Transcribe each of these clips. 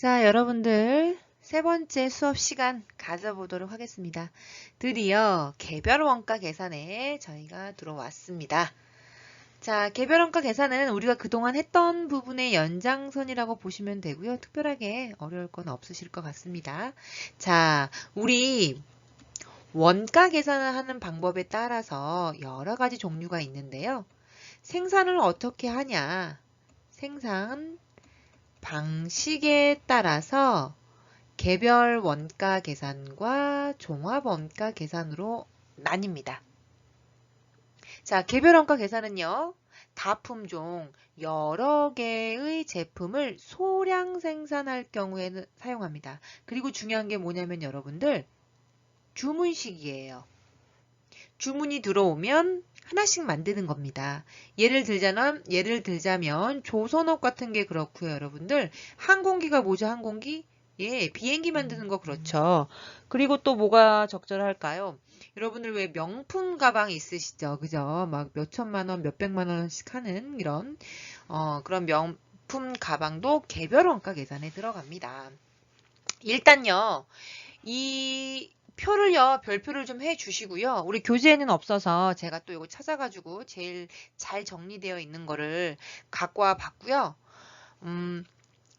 자, 여러분들 세 번째 수업 시간 가져보도록 하겠습니다. 드디어 개별 원가 계산에 저희가 들어왔습니다. 자, 개별 원가 계산은 우리가 그동안 했던 부분의 연장선이라고 보시면 되고요. 특별하게 어려울 건 없으실 것 같습니다. 자, 우리 원가 계산을 하는 방법에 따라서 여러 가지 종류가 있는데요. 생산을 어떻게 하냐? 생산 방식에 따라서 개별 원가 계산과 종합 원가 계산으로 나뉩니다. 자, 개별 원가 계산은요, 다품종 여러 개의 제품을 소량 생산할 경우에는 사용합니다. 그리고 중요한 게 뭐냐면 여러분들, 주문식이에요. 주문이 들어오면 하나씩 만드는 겁니다. 예를 들자면 조선업 같은 게 그렇고요, 여러분들. 항공기가 뭐죠, 항공기? 예, 비행기 만드는 거 그렇죠. 그리고 또 뭐가 적절할까요? 여러분들 왜 명품 가방 있으시죠? 그죠? 막 몇천만 원, 몇백만 원씩 하는 이런 그런 명품 가방도 개별 원가 계산에 들어갑니다. 일단요. 이 표를요, 별표를 좀 해주시고요. 우리 교재에는 없어서 제가 또 이거 찾아가지고 제일 잘 정리되어 있는 거를 갖고 와 봤고요.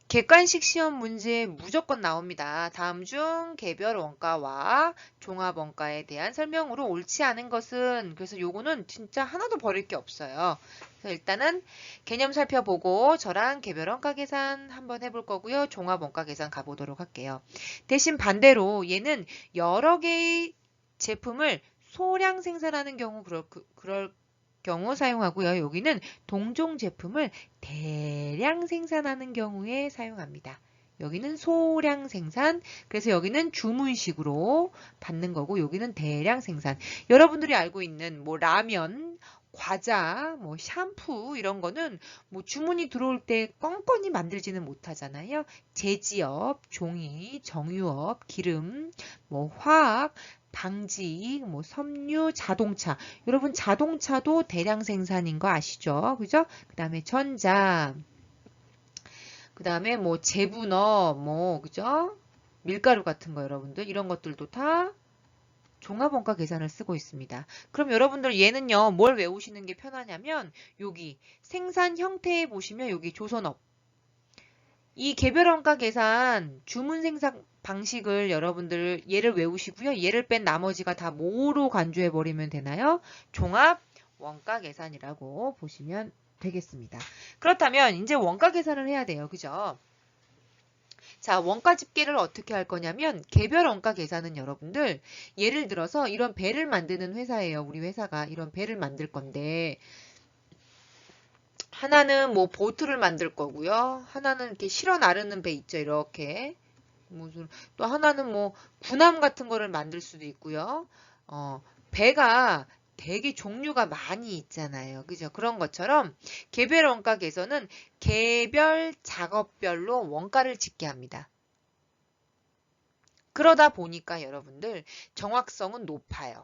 객관식 시험 문제 무조건 나옵니다. 다음 중 개별 원가와 종합 원가에 대한 설명으로 옳지 않은 것은, 그래서 요거는 진짜 하나도 버릴 게 없어요. 그래서 일단은 개념 살펴보고 저랑 개별 원가 계산 한번 해볼 거고요. 종합 원가 계산 가보도록 할게요. 대신 반대로 얘는 여러 개의 제품을 소량 생산하는 경우 그럴 경우 사용하고요. 여기는 동종 제품을 대량 생산하는 경우에 사용합니다. 여기는 소량 생산, 그래서 여기는 주문식으로 받는 거고 여기는 대량 생산. 여러분들이 알고 있는 뭐 라면, 과자, 뭐 샴푸 이런 거는 뭐 주문이 들어올 때 껌껌이 만들지는 못하잖아요. 제지업, 종이, 정유업, 기름, 뭐 화학, 방직, 뭐 섬유, 자동차. 여러분 자동차도 대량 생산인 거 아시죠? 그죠? 그 다음에 전자, 그 다음에 뭐 제분업, 뭐 그죠? 밀가루 같은 거 여러분들 이런 것들도 다 종합원가 계산을 쓰고 있습니다. 그럼 여러분들 얘는요, 뭘 외우시는 게 편하냐면 여기 생산 형태에 보시면 여기 조선업 이 개별원가 계산 주문 생산 방식을 여러분들 얘를 외우시고요. 얘를 뺀 나머지가 다 뭐로 간주해 버리면 되나요? 종합 원가 계산이라고 보시면 되겠습니다. 그렇다면 이제 원가 계산을 해야 돼요. 그죠? 자, 원가 집계를 어떻게 할 거냐면 개별 원가 계산은 여러분들 예를 들어서 이런 배를 만드는 회사예요. 우리 회사가 이런 배를 만들 건데 하나는 뭐 보트를 만들 거고요. 하나는 이렇게 실어 나르는 배 있죠. 이렇게. 무슨 또 하나는 뭐 군함 같은 거를 만들 수도 있고요. 배가 되게 종류가 많이 있잖아요. 그죠? 그런 것처럼 개별 원가에서는 개별 작업별로 원가를 짓게 합니다. 그러다 보니까 여러분들 정확성은 높아요.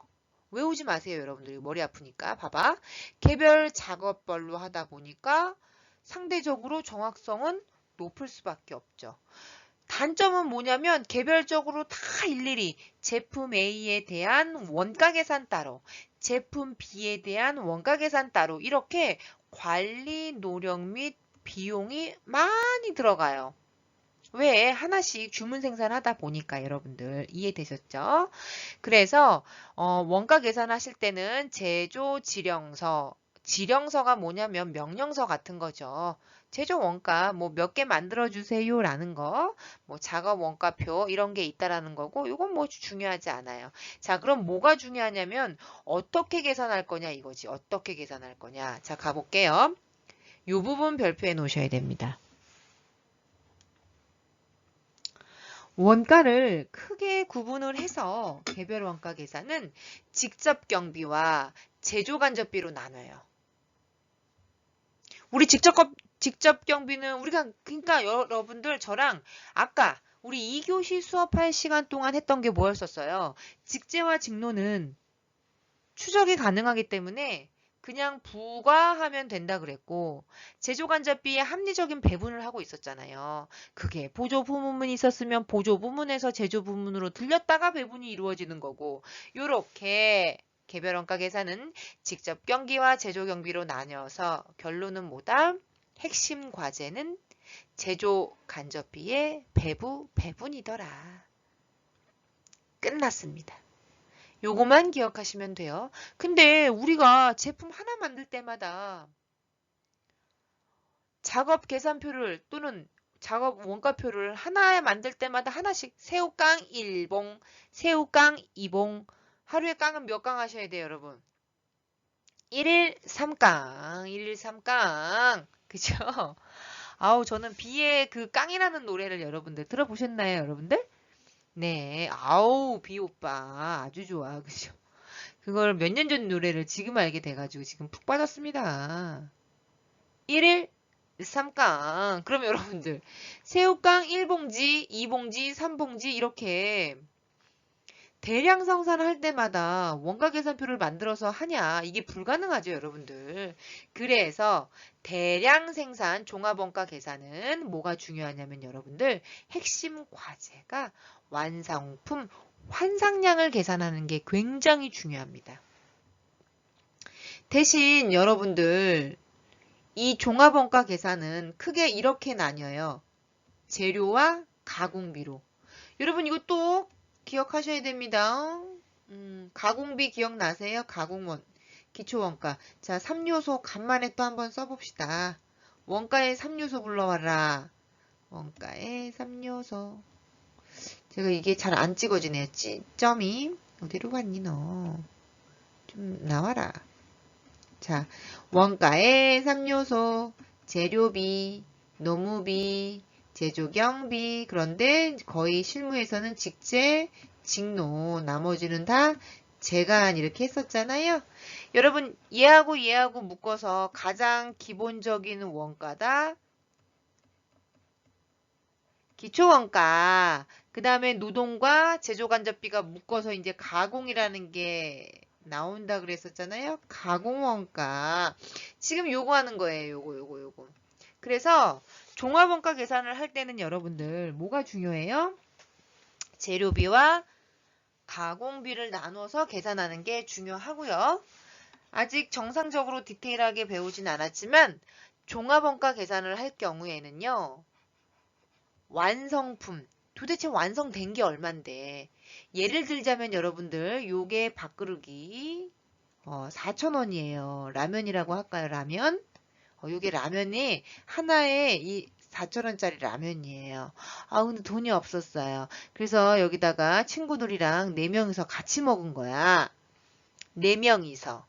외우지 마세요, 여러분들. 머리 아프니까. 봐봐. 개별 작업별로 하다 보니까 상대적으로 정확성은 높을 수밖에 없죠. 단점은 뭐냐면 개별적으로 다 일일이 제품 A에 대한 원가 계산 따로, 제품 B에 대한 원가 계산 따로 이렇게 관리 노력 및 비용이 많이 들어가요. 왜? 하나씩 주문 생산하다 보니까 여러분들 이해되셨죠? 그래서 원가 계산하실 때는 제조 지령서, 지령서가 뭐냐면 명령서 같은 거죠. 제조 원가 뭐 몇 개 만들어 주세요라는 거, 뭐 작업 원가표 이런 게 있다라는 거고 이건 뭐 중요하지 않아요. 자, 그럼 뭐가 중요하냐면 어떻게 계산할 거냐 이거지. 어떻게 계산할 거냐. 자, 가볼게요. 이 부분 별표해 놓으셔야 됩니다. 원가를 크게 구분을 해서 개별 원가 계산은 직접 경비와 제조 간접비로 나눠요. 우리 직접 경비는 우리가 그러니까 여러분들 저랑 아까 우리 2교시 수업할 시간 동안 했던 게 뭐였었어요? 직제와 직노는 추적이 가능하기 때문에 그냥 부과하면 된다 그랬고 제조간접비의 합리적인 배분을 하고 있었잖아요. 그게 보조부문이 있었으면 보조부문에서 제조부문으로 들렸다가 배분이 이루어지는 거고 요렇게 개별원가 계산은 직접 경비와 제조 경비로 나뉘어서 결론은 뭐다? 핵심 과제는 제조 간접비의 배분이더라. 끝났습니다. 요거만 기억하시면 돼요. 근데 우리가 제품 하나 만들 때마다 작업 계산표를 또는 작업 원가표를 하나 만들 때마다 하나씩 새우깡 1봉, 새우깡 2봉, 하루에 깡은 몇 깡 하셔야 돼요, 여러분? 1일 3깡, 1일 3깡. 그죠? 아우, 저는 비의 그 깡이라는 노래를 여러분들 들어보셨나요, 여러분들? 네, 아우, 비 오빠 아주 좋아, 그죠? 그걸 몇 년 전 노래를 지금 알게 돼가지고 지금 푹 빠졌습니다. 1일 3깡. 그럼 여러분들 새우깡 1봉지, 2봉지, 3봉지 이렇게 대량 생산할 때마다 원가 계산표를 만들어서 하냐? 이게 불가능하죠, 여러분들. 그래서 대량 생산 종합원가 계산은 뭐가 중요하냐면 여러분들 핵심 과제가 완성품 환상량을 계산하는 게 굉장히 중요합니다. 대신 여러분들 이 종합원가 계산은 크게 이렇게 나뉘어요. 재료와 가공비로. 여러분 이거 또 기억하셔야 됩니다. 가공비 기억나세요? 가공원, 기초원가. 자, 3요소 간만에 또 한번 써봅시다. 원가의 3요소 불러와라. 원가의 3요소. 제가 이게 잘 안 찍어지네요. 점이. 어디로 갔니 너? 좀 나와라. 자, 원가의 3요소, 재료비, 노무비, 제조경비. 그런데 거의 실무에서는 직제, 직노, 나머지는 다 재간 이렇게 했었잖아요. 여러분 얘하고 묶어서 가장 기본적인 원가다. 기초원가. 그 다음에 노동과 제조간접비가 묶어서 이제 가공이라는 게 나온다 그랬었잖아요. 가공원가. 지금 요거 하는 거예요. 요거. 그래서 종합원가 계산을 할 때는 여러분들 뭐가 중요해요? 재료비와 가공비를 나눠서 계산하는 게 중요하고요. 아직 정상적으로 디테일하게 배우진 않았지만 종합원가 계산을 할 경우에는요. 완성품, 도대체 완성된 게 얼만데 예를 들자면 여러분들 요게 밥그릇이 4,000원이에요. 라면이라고 할까요? 라면? 요게 라면이 하나에 이 4,000원짜리 라면이에요. 아 근데 돈이 없었어요. 그래서 여기다가 친구들이랑 4명이서 같이 먹은 거야. 4명이서.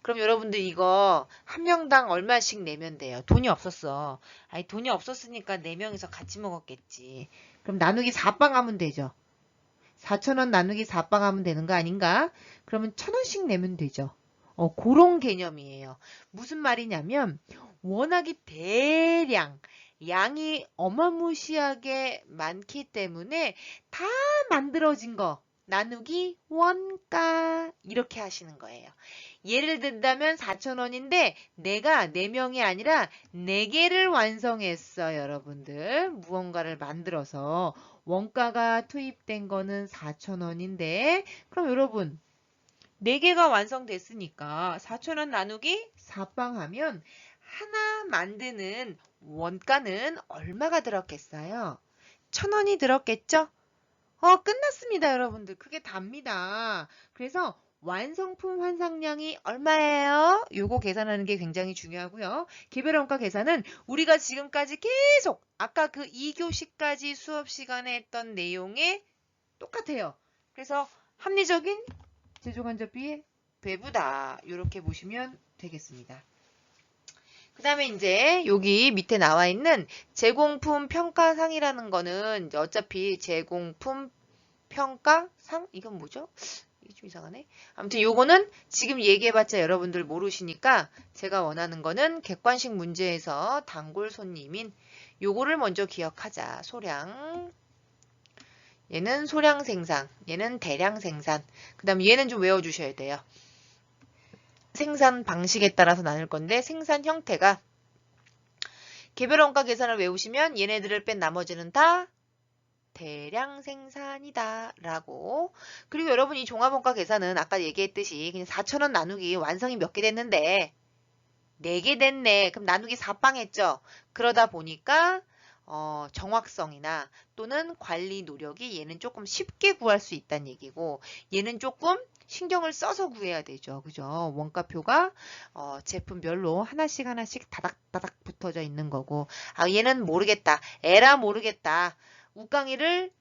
그럼 여러분들 이거 한 명당 얼마씩 내면 돼요? 돈이 없었어. 아니 돈이 없었으니까 4명이서 같이 먹었겠지. 그럼 나누기 4빵 하면 되죠. 4,000원 나누기 4빵 하면 되는 거 아닌가? 그러면 1,000원씩 내면 되죠. 그런 개념이에요. 무슨 말이냐면 워낙에 대량 양이 어마무시하게 많기 때문에 다 만들어진 거 나누기 원가 이렇게 하시는 거예요. 예를 든다면 4,000원인데 내가 4명이 아니라 4개를 완성했어 여러분들. 무언가를 만들어서 원가가 투입된 거는 4,000원인데 그럼 여러분 4개가 완성됐으니까 4,000원 나누기 4빵 하면 하나 만드는 원가는 얼마가 들었겠어요? 1,000원이 들었겠죠? 끝났습니다, 여러분들. 그게 답니다. 그래서 완성품 환상량이 얼마예요? 요거 계산하는 게 굉장히 중요하고요. 개별원가 계산은 우리가 지금까지 계속 아까 그 2교시까지 수업 시간에 했던 내용에 똑같아요. 그래서 합리적인 제조간접비의 배부다. 이렇게 보시면 되겠습니다. 그 다음에 이제 여기 밑에 나와 있는 제공품 평가상이라는 거는 이제 어차피 제공품 평가상? 이건 뭐죠? 이게 좀 이상하네. 아무튼 요거는 지금 얘기해봤자 여러분들 모르시니까 제가 원하는 거는 객관식 문제에서 단골 손님인 요거를 먼저 기억하자. 소량. 얘는 소량 생산, 얘는 대량 생산. 그 다음 얘는 좀 외워주셔야 돼요. 생산 방식에 따라서 나눌 건데 생산 형태가 개별 원가 계산을 외우시면 얘네들을 뺀 나머지는 다 대량 생산이다 라고. 그리고 여러분 이 종합원가 계산은 아까 얘기했듯이 그냥 4,000원 나누기 완성이 몇 개 됐는데 4개 됐네. 그럼 나누기 4빵 했죠. 그러다 보니까 정확성이나 또는 관리 노력이 얘는 조금 쉽게 구할 수 있다는 얘기고 얘는 조금 신경을 써서 구해야 되죠. 그죠? 원가표가 제품별로 하나씩 하나씩 다닥다닥 붙어져 있는 거고 아 얘는 모르겠다. 에라 모르겠다. 우깡이를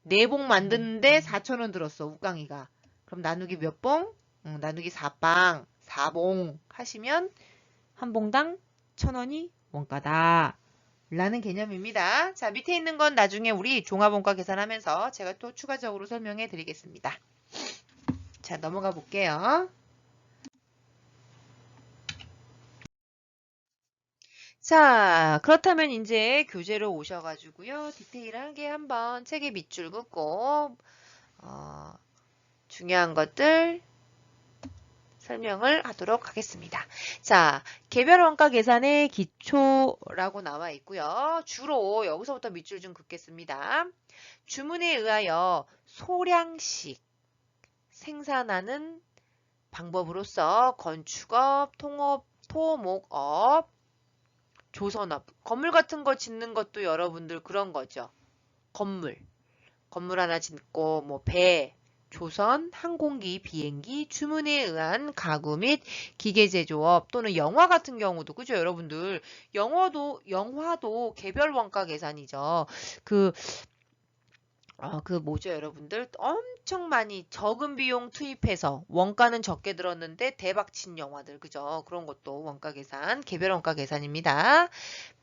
4봉 만드는데 4,000원 들었어. 우깡이가. 그럼 나누기 몇 봉? 나누기 4빵. 4봉 하시면 한 봉당 1,000원이 원가다. 라는 개념입니다. 자, 밑에 있는 건 나중에 우리 종합원가 계산하면서 제가 또 추가적으로 설명해 드리겠습니다. 자, 넘어가 볼게요. 자, 그렇다면 이제 교재로 오셔가지고요. 디테일하게 한번 책의 밑줄 긋고 중요한 것들 설명을 하도록 하겠습니다. 자, 개별 원가 계산의 기초라고 나와 있고요. 주로 여기서부터 밑줄 좀 긋겠습니다. 주문에 의하여 소량씩 생산하는 방법으로서 건축업, 통업, 토목업, 조선업, 건물 같은 거 짓는 것도 여러분들 그런 거죠. 건물 하나 짓고 뭐 배, 조선, 항공기, 비행기, 주문에 의한 가구 및 기계 제조업 또는 영화 같은 경우도 그죠 여러분들 영화도 개별 원가 계산이죠. 그 뭐죠 여러분들 엄청 많이 적은 비용 투입해서 원가는 적게 들었는데 대박 친 영화들 그죠 그런 것도 원가 계산 개별 원가 계산입니다.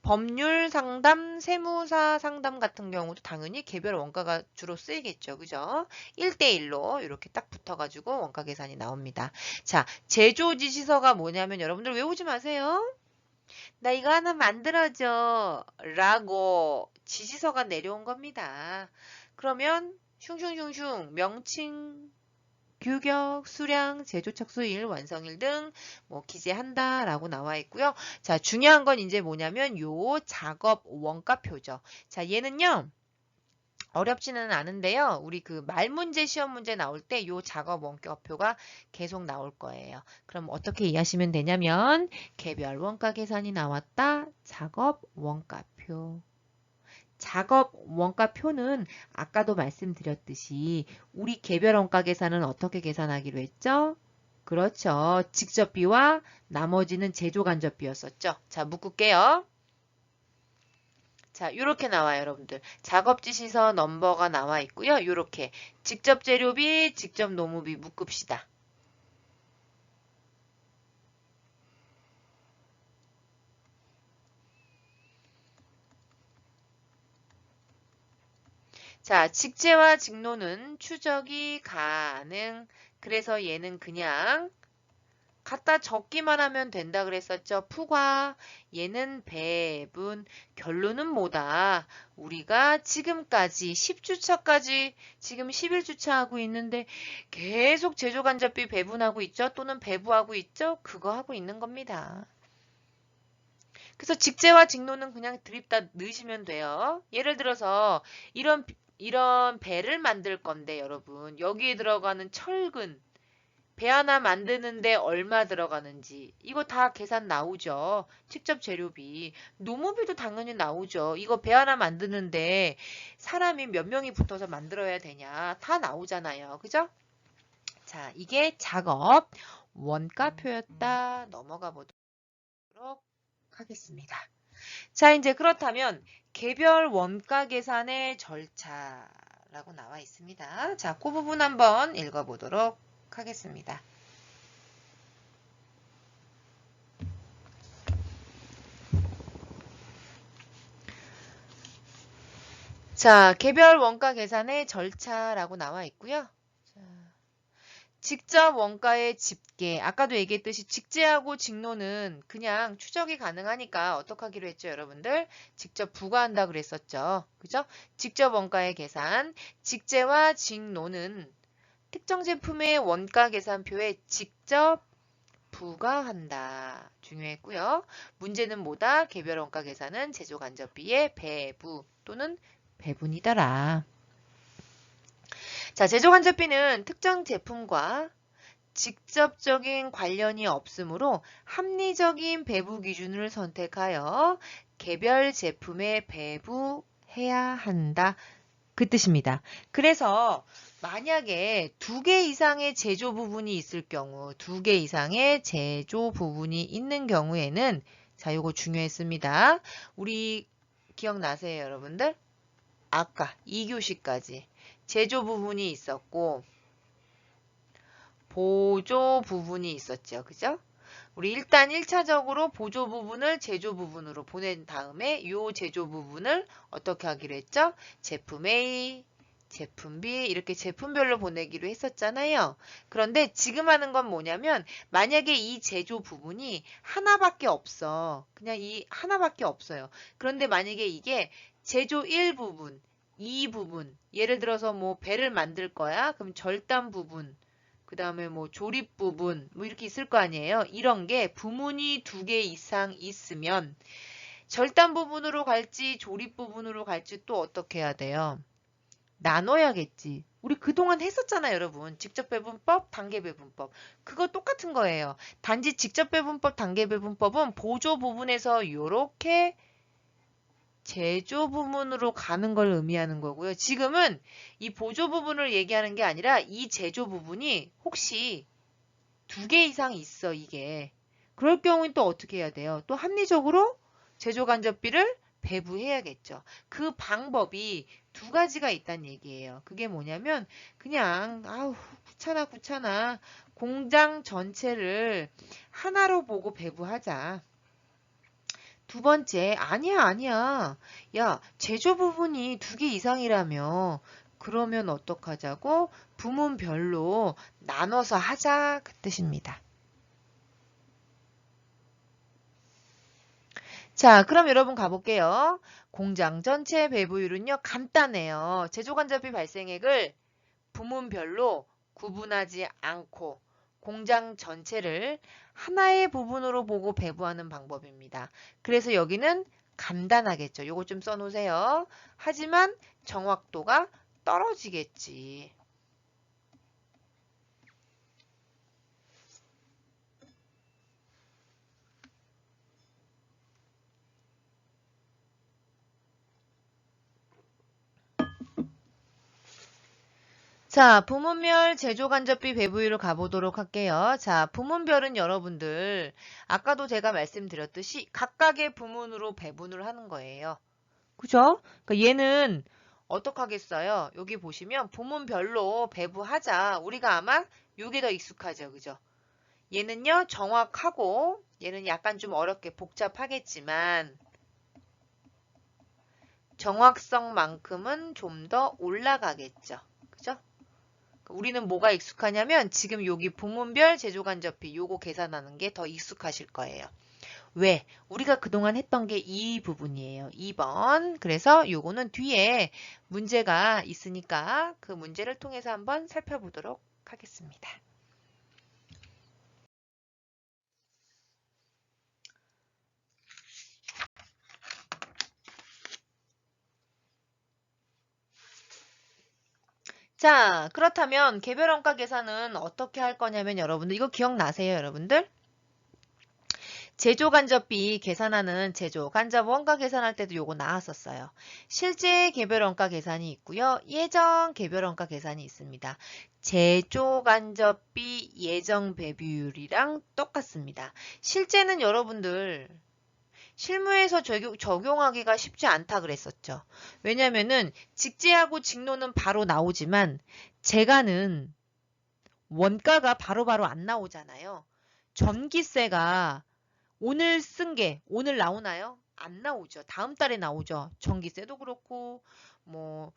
법률 상담, 세무사 상담 같은 경우도 당연히 개별 원가가 주로 쓰이겠죠. 그죠? 1대1로 이렇게 딱 붙어가지고 원가 계산이 나옵니다. 자, 제조 지시서가 뭐냐면 여러분들 외우지 마세요. 나 이거 하나 만들어줘. 라고 지시서가 내려온 겁니다. 그러면 슝슝슝슝 명칭, 규격, 수량, 제조 착수일, 완성일 등 뭐 기재한다라고 나와 있고요. 자, 중요한 건 이제 뭐냐면 요 작업 원가표죠. 자, 얘는요. 어렵지는 않은데요. 우리 그 말문제 시험 문제 나올 때 요 작업 원가표가 계속 나올 거예요. 그럼 어떻게 이해하시면 되냐면 개별 원가 계산이 나왔다. 작업 원가표. 작업 원가표는 아까도 말씀드렸듯이 우리 개별 원가 계산은 어떻게 계산하기로 했죠? 그렇죠. 직접비와 나머지는 제조간접비였었죠. 자, 묶을게요. 자, 이렇게 나와요, 여러분들. 작업지시서 넘버가 나와 있고요. 이렇게 직접 재료비, 직접 노무비 묶읍시다. 자, 직제와 직노는 추적이 가능. 그래서 얘는 그냥 갖다 적기만 하면 된다 그랬었죠. 푸과 얘는 배분 결론은 뭐다. 우리가 지금까지 10주차까지 지금 11주차 하고 있는데 계속 제조간접비 배분하고 있죠. 또는 배부하고 있죠. 그거 하고 있는 겁니다. 그래서 직제와 직노는 그냥 드립다 넣으시면 돼요. 예를 들어서 이런 배를 만들 건데 여러분 여기에 들어가는 철근 배 하나 만드는데 얼마 들어가는지 이거 다 계산 나오죠. 직접 재료비. 노무비도 당연히 나오죠. 이거 배 하나 만드는데 사람이 몇 명이 붙어서 만들어야 되냐. 다 나오잖아요. 그죠? 자, 이게 작업 원가표였다. 넘어가 보도록 하겠습니다. 자, 이제 그렇다면 개별 원가 계산의 절차라고 나와 있습니다. 자, 그 부분 한번 읽어보도록 하겠습니다. 자, 개별 원가 계산의 절차라고 나와 있고요. 자, 직접 원가의 집계. 아까도 얘기했듯이 직제하고 직노는 그냥 추적이 가능하니까 어떻게 하기로 했죠, 여러분들? 직접 부과한다 그랬었죠. 그죠? 직접 원가의 계산. 직제와 직노는 특정 제품의 원가 계산표에 직접 부과한다. 중요했고요. 문제는 뭐다? 개별 원가 계산은 제조 간접비의 배부 또는 배분이더라. 자, 제조 간접비는 특정 제품과 직접적인 관련이 없으므로 합리적인 배부 기준을 선택하여 개별 제품에 배부해야 한다. 그 뜻입니다. 그래서 만약에 2개 이상의 제조 부분이 있을 경우, 2개 이상의 제조 부분이 있는 경우에는 자, 요거 중요했습니다. 우리 기억나세요, 여러분들? 아까 2교시까지 제조 부분이 있었고 보조 부분이 있었죠. 그죠? 우리 일단 1차적으로 보조 부분을 제조 부분으로 보낸 다음에 이 제조 부분을 어떻게 하기로 했죠? 제품 A, 제품 B 이렇게 제품별로 보내기로 했었잖아요. 그런데 지금 하는 건 뭐냐면 만약에 이 제조 부분이 하나밖에 없어. 그냥 이 하나밖에 없어요. 그런데 만약에 이게 제조 1부분, 2부분 예를 들어서 뭐 배를 만들 거야. 그럼 절단 부분 그 다음에 뭐 조립 부분 뭐 이렇게 있을 거 아니에요. 이런 게 부문이 2개 이상 있으면 절단 부분으로 갈지 조립 부분으로 갈지 또 어떻게 해야 돼요? 나눠야겠지. 우리 그동안 했었잖아요, 여러분. 직접 배분법, 단계 배분법. 그거 똑같은 거예요. 단지 직접 배분법, 단계 배분법은 보조 부분에서 이렇게 제조 부분으로 가는 걸 의미하는 거고요. 지금은 이 보조 부분을 얘기하는 게 아니라 이 제조 부분이 혹시 2개 이상 있어, 이게. 그럴 경우엔 또 어떻게 해야 돼요? 또 합리적으로 제조 간접비를 배부해야겠죠. 그 방법이 2가지가 있다는 얘기예요. 그게 뭐냐면 그냥 아우 귀찮아 공장 전체를 하나로 보고 배부하자. 2번째, 아니야. 야, 제조 부분이 2개 이상이라며. 그러면 어떡하자고? 부문별로 나눠서 하자. 그 뜻입니다. 자, 그럼 여러분 가볼게요. 공장 전체 배부율은요, 간단해요. 제조 간접비 발생액을 부문별로 구분하지 않고 공장 전체를 하나의 부분으로 보고 배부하는 방법입니다. 그래서 여기는 간단하겠죠. 요거 좀 써놓으세요. 하지만 정확도가 떨어지겠지. 자, 부문별 제조간접비 배부율을 가보도록 할게요. 자, 부문별은 여러분들 아까도 제가 말씀드렸듯이 각각의 부문으로 배분을 하는 거예요. 그죠? 그러니까 얘는 어떻게 하겠어요? 여기 보시면 부문별로 배부하자. 우리가 아마 요게 더 익숙하죠. 그죠? 얘는요, 정확하고 얘는 약간 좀 어렵게 복잡하겠지만 정확성만큼은 좀 더 올라가겠죠. 그죠? 우리는 뭐가 익숙하냐면 지금 여기 부문별 제조간접비 요거 계산하는 게 더 익숙하실 거예요. 왜? 우리가 그동안 했던 게 이 부분이에요. 2번. 그래서 요거는 뒤에 문제가 있으니까 그 문제를 통해서 한번 살펴보도록 하겠습니다. 자, 그렇다면 개별 원가 계산은 어떻게 할 거냐면 여러분들 이거 기억나세요, 여러분들? 제조 간접비 계산하는 제조 간접 원가 계산할 때도 요거 나왔었어요. 실제 개별 원가 계산이 있고요. 예정 개별 원가 계산이 있습니다. 제조 간접비 예정 배비율이랑 똑같습니다. 실제는 여러분들 실무에서 적용하기가 쉽지 않다 그랬었죠. 왜냐면은 직제하고 직노는 바로 나오지만 재가는 원가가 바로바로 안 나오잖아요. 전기세가 오늘 쓴 게 오늘 나오나요? 안 나오죠. 다음 달에 나오죠. 전기세도 그렇고 뭐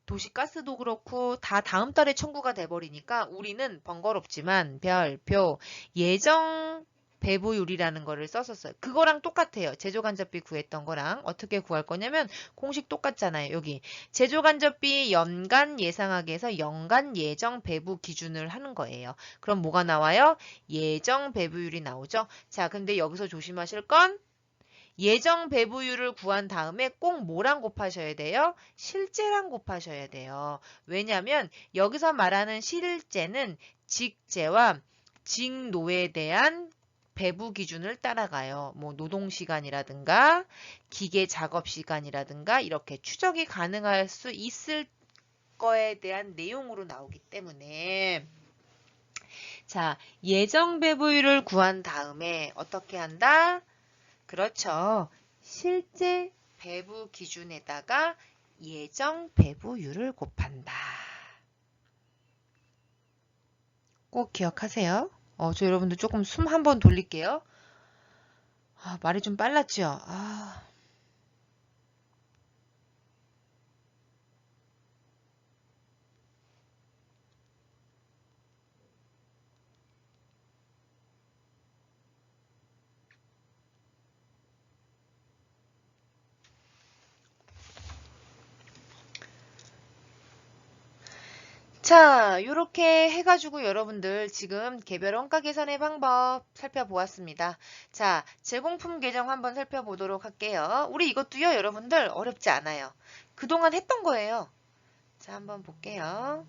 도시가스도 그렇고 다 다음 달에 청구가 돼버리니까 우리는 번거롭지만 별표 예정 배부율이라는 거를 썼었어요. 그거랑 똑같아요. 제조간접비 구했던 거랑 어떻게 구할 거냐면 공식 똑같잖아요. 여기 제조간접비 연간 예상하기 해서 연간 예정 배부 기준을 하는 거예요. 그럼 뭐가 나와요? 예정 배부율이 나오죠. 자, 근데 여기서 조심하실 건 예정 배부율을 구한 다음에 꼭 뭐랑 곱하셔야 돼요? 실제랑 곱하셔야 돼요. 왜냐하면 여기서 말하는 실제는 직제와 직노에 대한 배부 기준을 따라가요. 뭐 노동시간이라든가 기계 작업 시간이라든가 이렇게 추적이 가능할 수 있을 거에 대한 내용으로 나오기 때문에 자, 예정 배부율을 구한 다음에 어떻게 한다? 그렇죠. 실제 배부 기준에다가 예정 배부율을 곱한다. 꼭 기억하세요. 저 여러분들 조금 숨 한번 돌릴게요. 말이 좀 빨랐죠? 자, 이렇게 해가지고 여러분들 지금 개별 원가 계산의 방법 살펴보았습니다. 자, 제공품 계정 한번 살펴보도록 할게요. 우리 이것도요, 여러분들 어렵지 않아요. 그동안 했던 거예요. 자, 한번 볼게요.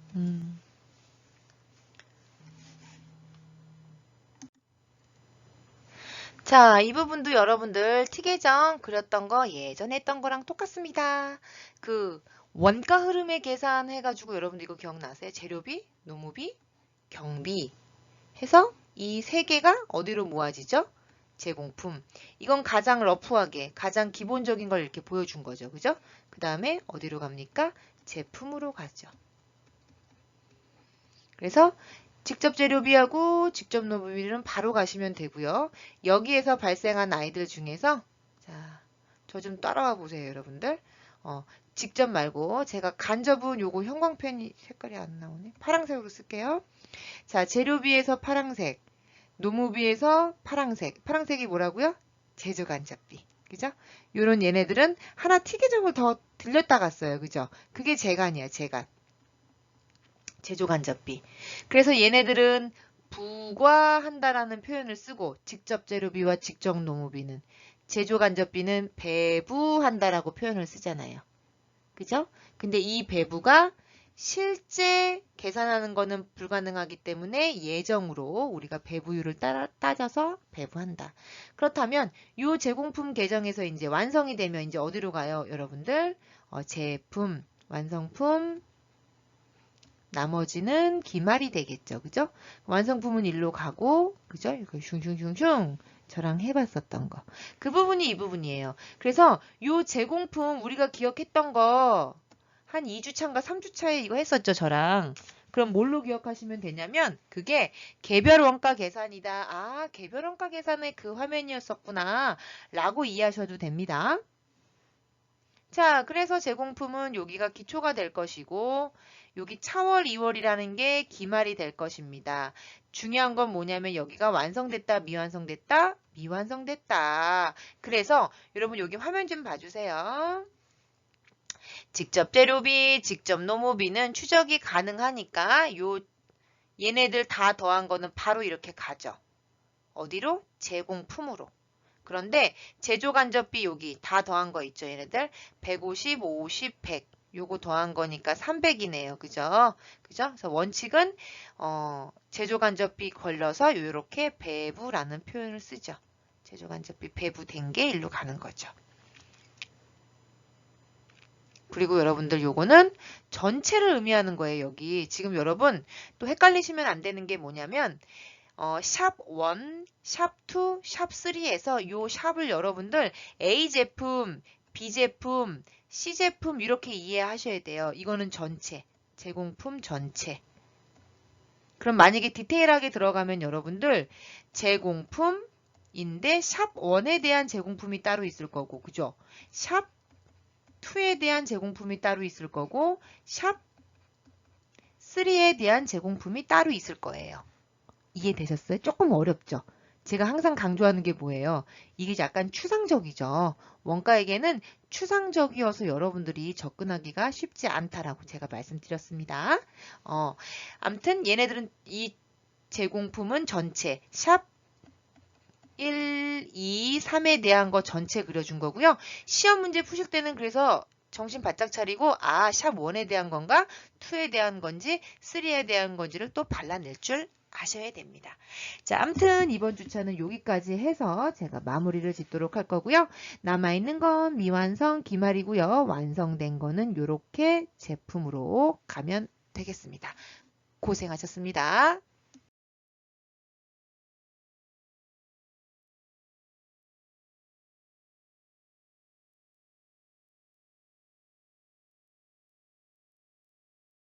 자, 이 부분도 여러분들 T계정 그렸던 거 예전에 했던 거랑 똑같습니다. 그 원가 흐름의 계산 해가지고 여러분들 이거 기억나세요? 재료비, 노무비, 경비 해서 이 세 개가 어디로 모아지죠? 제공품. 이건 가장 러프하게, 가장 기본적인 걸 이렇게 보여준 거죠. 그죠? 그 다음에 어디로 갑니까? 제품으로 가죠. 그래서 직접 재료비하고 직접 노무비는 바로 가시면 되고요. 여기에서 발생한 아이들 중에서 자, 저 좀 따라와 보세요, 여러분들. 직접 말고 제가 간접은 요거 형광펜이 색깔이 안 나오네. 파란색으로 쓸게요. 자, 재료비에서 파란색, 노무비에서 파란색. 파란색이 뭐라고요? 제조간접비. 그죠? 요런 얘네들은 하나 T계정을 더 들렸다 갔어요. 그죠? 그게 재간이야, 재간. 제조간접비. 그래서 얘네들은 부과한다라는 표현을 쓰고 직접 재료비와 직접 노무비는 제조간접비는 배부한다라고 표현을 쓰잖아요. 그죠? 근데 이 배부가 실제 계산하는 거는 불가능하기 때문에 예정으로 우리가 배부율을 따져서 배부한다. 그렇다면 이 제공품 계정에서 이제 완성이 되면 이제 어디로 가요, 여러분들? 제품, 완성품, 나머지는 기말이 되겠죠. 그죠? 완성품은 일로 가고, 그죠? 이거 슝슝슝슝. 저랑 해봤었던 거. 그 부분이 이 부분이에요. 그래서 요 제공품 우리가 기억했던 거 한 2주차인가 3주차에 이거 했었죠. 저랑. 그럼 뭘로 기억하시면 되냐면 그게 개별 원가 계산이다. 아, 개별 원가 계산의 그 화면이었었구나. 라고 이해하셔도 됩니다. 자, 그래서 제공품은 여기가 기초가 될 것이고 여기 차월 2월이라는 게 기말이 될 것입니다. 중요한 건 뭐냐면 여기가 완성됐다, 미완성됐다, 미완성됐다. 그래서 여러분 여기 화면 좀 봐주세요. 직접 재료비, 직접 노무비는 추적이 가능하니까 얘네들 다 더한 거는 바로 이렇게 가죠. 어디로? 제공품으로. 그런데 제조간접비 여기 다 더한 거 있죠, 얘네들. 150, 50, 100. 요거 더한 거니까 300이네요. 그죠? 그죠? 그래서 원칙은 제조간접비 걸려서 이렇게 배부라는 표현을 쓰죠. 제조간접비 배부된 게 일로 가는 거죠. 그리고 여러분들 요거는 전체를 의미하는 거예요. 여기 지금 여러분 또 헷갈리시면 안 되는 게 뭐냐면 샵 1, 샵 2, 샵 3에서 요 샵을 여러분들 A 제품, B 제품, C 제품 이렇게 이해하셔야 돼요. 이거는 전체, 제공품 전체. 그럼 만약에 디테일하게 들어가면 여러분들 제공품인데 샵 1에 대한 제공품이 따로 있을 거고, 그죠? 샵 2에 대한 제공품이 따로 있을 거고, 샵 3에 대한 제공품이 따로 있을 거예요. 이해되셨어요? 조금 어렵죠? 제가 항상 강조하는 게 뭐예요? 이게 약간 추상적이죠. 원가에게는 추상적이어서 여러분들이 접근하기가 쉽지 않다라고 제가 말씀드렸습니다. 암튼 얘네들은 이 제공품은 전체 샵 1, 2, 3에 대한 거 전체 그려준 거고요. 시험 문제 푸실 때는 그래서 정신 바짝 차리고 샵 1에 대한 건가 2에 대한 건지 3에 대한 건지를 또 발라낼 줄 아셔야 됩니다. 자, 아무튼 이번 주차는 여기까지 해서 제가 마무리를 짓도록 할 거고요. 남아있는 건 미완성 기말이고요. 완성된 거는 이렇게 제품으로 가면 되겠습니다. 고생하셨습니다.